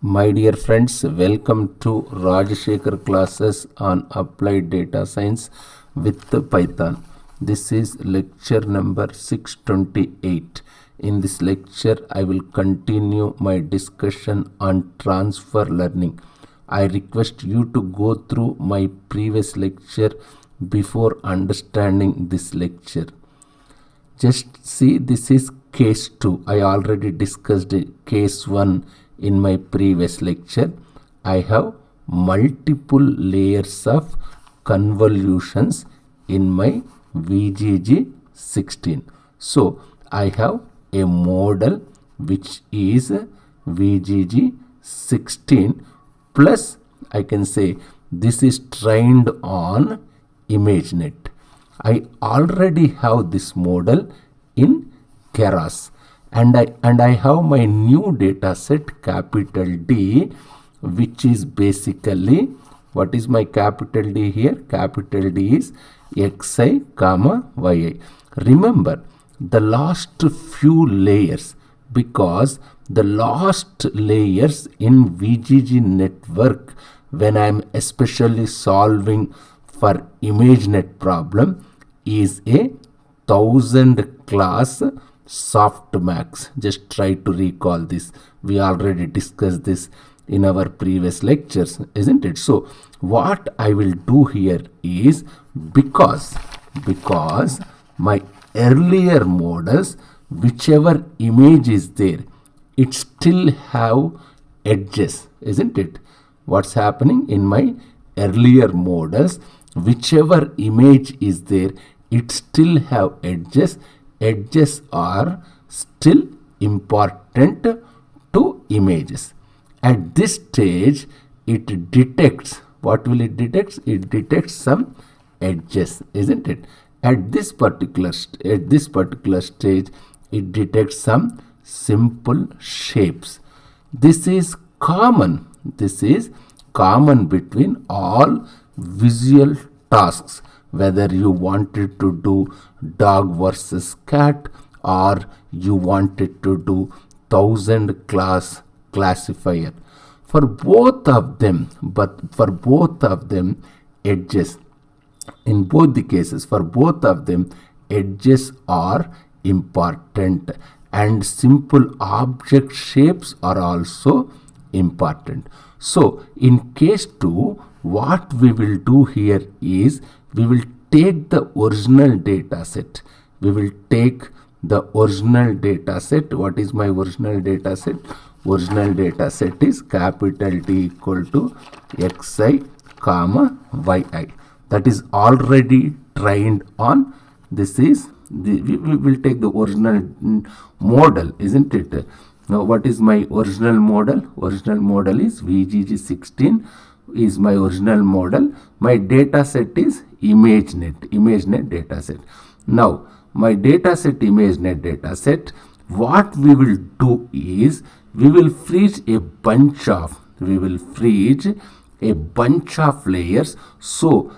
My dear friends, welcome to Rajashekhar classes on applied data science with Python. This is lecture number 628. In this lecture, I will continue my discussion on transfer learning. I request you to go through my previous lecture before understanding this lecture. Just see, this is case 2. I already discussed case 1 in my previous lecture. I have multiple layers of convolutions in my VGG 16. So I have a model which is VGG 16 plus, I can say, this is trained on ImageNet. I already have this model in Keras, and I have my new data set capital D, which is basically, what is my capital D here? Capital D is xi comma yi. Remember the last few layers, because the last layers in VGG network, when I am especially solving for ImageNet problem, is a 1000 class softmax. Just try to recall this. We already discussed this in our previous lectures, isn't it? So what I will do here is, because my earlier models, whichever image is there, it still have edges, isn't it? What's happening in my earlier models, whichever image is there, it still have edges. Edges are still important to images. At this stage, it detects, what will it detect? It detects some edges, isn't it? At this particular stage, it detects some simple shapes. This is common. This is common between all visual tasks, whether you wanted to do dog versus cat, or you wanted to do 1000 class classifier. For both of them, edges, in both the cases, for both of them, edges are important, and simple object shapes are also important. So in case 2, what we will do here is, we will take the original data set. We will take the original data set. What is my original data set? Original data set is capital T equal to xi comma yi. That is already trained on. This is we will take the original model, isn't it? Now what is my original model? Original model is VGG 16 is my original model. My data set is ImageNet data set. Now my data set, ImageNet data set, what we will do is, we will freeze a bunch of layers. So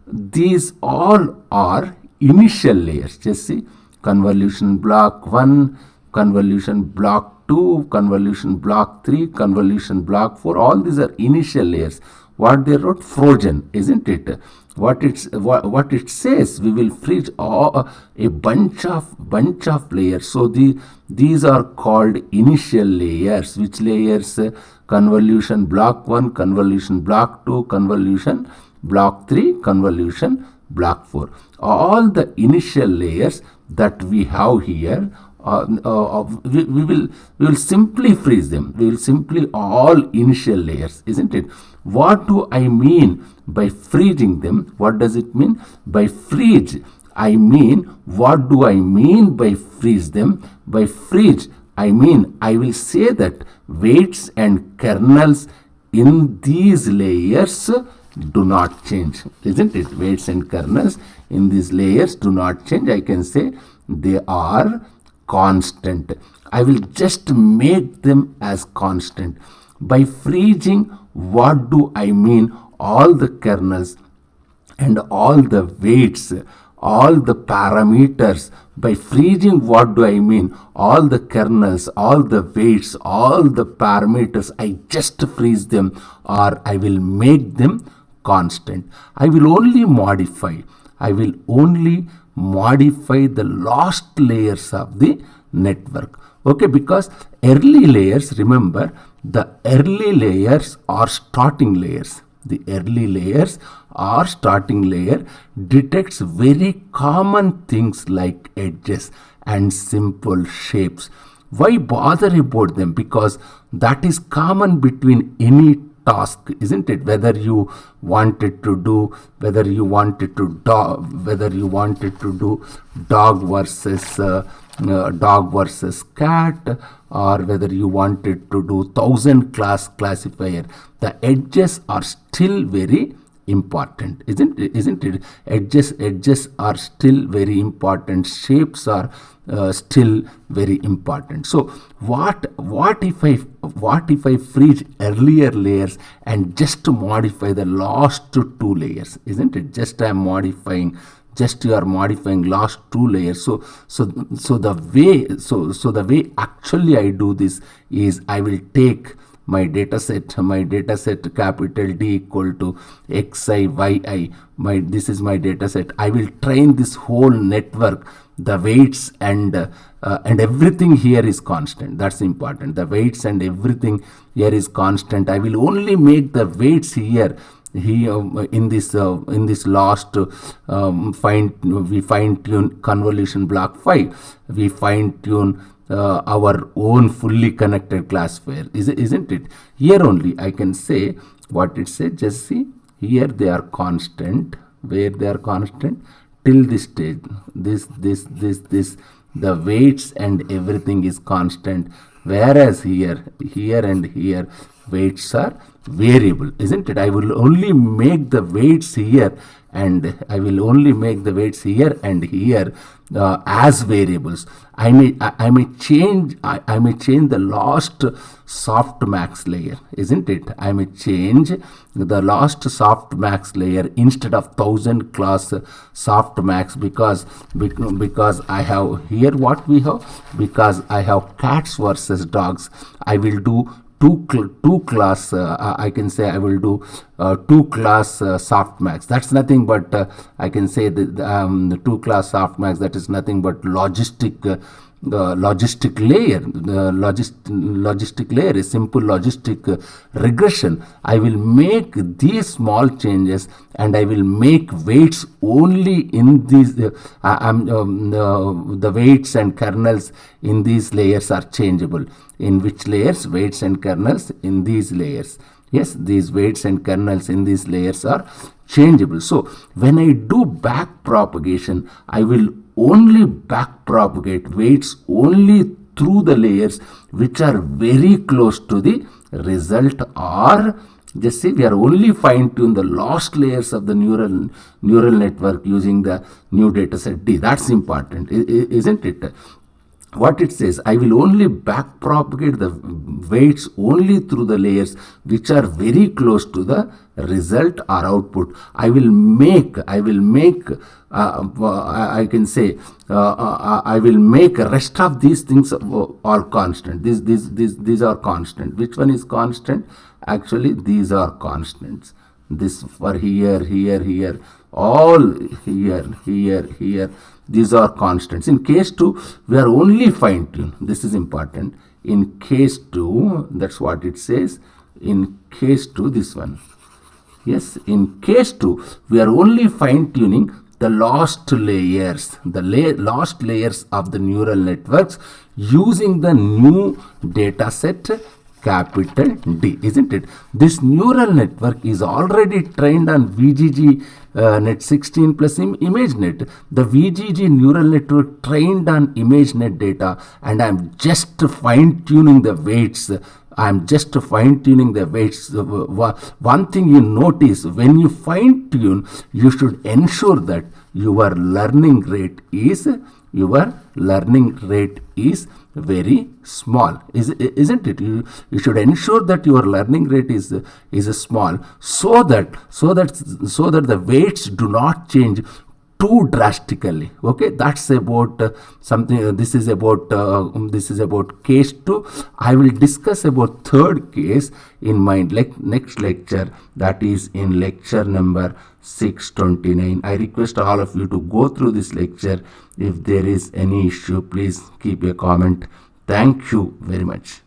these all are initial layers. Just see, convolution block 1, convolution block 2, convolution block 3, convolution block 4, all these are initial layers. What they wrote, frozen, isn't it? What it says, we will freeze a bunch of layers. So these are called initial layers. Which layers? Convolution block 1, convolution block 2, convolution block 3, convolution block 4. All the initial layers that we have here, we will simply freeze them. We will simply all initial layers, isn't it? What do I mean by freezing them? What does it mean by freeze? I mean, what do I mean by freeze them? By freeze, I mean, I will say that weights and kernels in these layers do not change, isn't it? Weights and kernels in these layers do not change. I can say they are constant. I will just make them as constant. By freezing, what do I mean? All the kernels and all the weights all the parameters. By freezing, what do I mean? All the kernels, all the weights, all the parameters, I just freeze them, or I will make them constant. I will only modify the last layers of the network. Okay, because early layers, remember, the early layers are starting layers. The early layers or starting layer detects very common things like edges and simple shapes. Why bother about them? Because that is common between any task, isn't it? Whether you wanted to do dog versus cat, or whether you wanted to do 1000 class classifier, the edges are still very important, isn't it? Edges are still very important. Shapes are still very important. So what if I freeze earlier layers and just modify the last two layers, isn't it? You are modifying last two layers. So the way actually I do this is I will take my data set capital D equal to xi yi. This is my data set. I will train this whole network. The weights and everything here is constant. That's important. The weights and everything here is constant. I will only make the weights here in this last we fine tune convolution block 5. We fine tune our own fully connected classifier, isn't it? Here only I can say what it says. Just see, here they are constant. Where they are constant till this stage, this the weights and everything is constant, whereas here and here weights are variable, isn't it? I will only make the weights here and here as variables. I may change the last softmax layer, isn't it? I may change the last softmax layer instead of 1000 class softmax because I have here what we have, because I have cats versus dogs. I will do two class I can say I will do 2 class softmax. That's nothing but I can say the 2 class softmax, that is nothing but logistic layer. Logistic layer is simple logistic regression. I will make these small changes and I will make weights only in these the weights and kernels in these layers are changeable. In which layers? Weights and kernels in these layers. Yes, these weights and kernels in these layers are changeable. So when I do back propagation, I will only back propagate weights only through the layers which are very close to the result, or just see, we are only fine tune the last layers of the neural network using the new data set D. That's important, isn't it? What it says, I will only back propagate the weights only through the layers which are very close to the result or output. I will make rest of these things all constant. These are constant. Which one is constant? Actually, these are constants. This for here, all here. These are constants. In case 2, we are only fine tune. This is important. In case 2, that's what it says. In case 2, this one. Yes, in case 2, we are only fine tuning the last layers, last layers of the neural networks using the new data set capital D, isn't it? This neural network is already trained on VGG net 16 plus ImageNet. The VGG neural network trained on ImageNet data, and I'm just fine tuning the weights. One thing you notice, when you fine tune, you should ensure that your learning rate is very small, isn't it? You should ensure that your learning rate is small, so that the weights do not change too drastically. Okay, that's about something. This is about case 2. I will discuss about third case in my next lecture, that is in lecture number 629. I request all of you to go through this lecture. If there is any issue, please keep a comment. Thank you very much.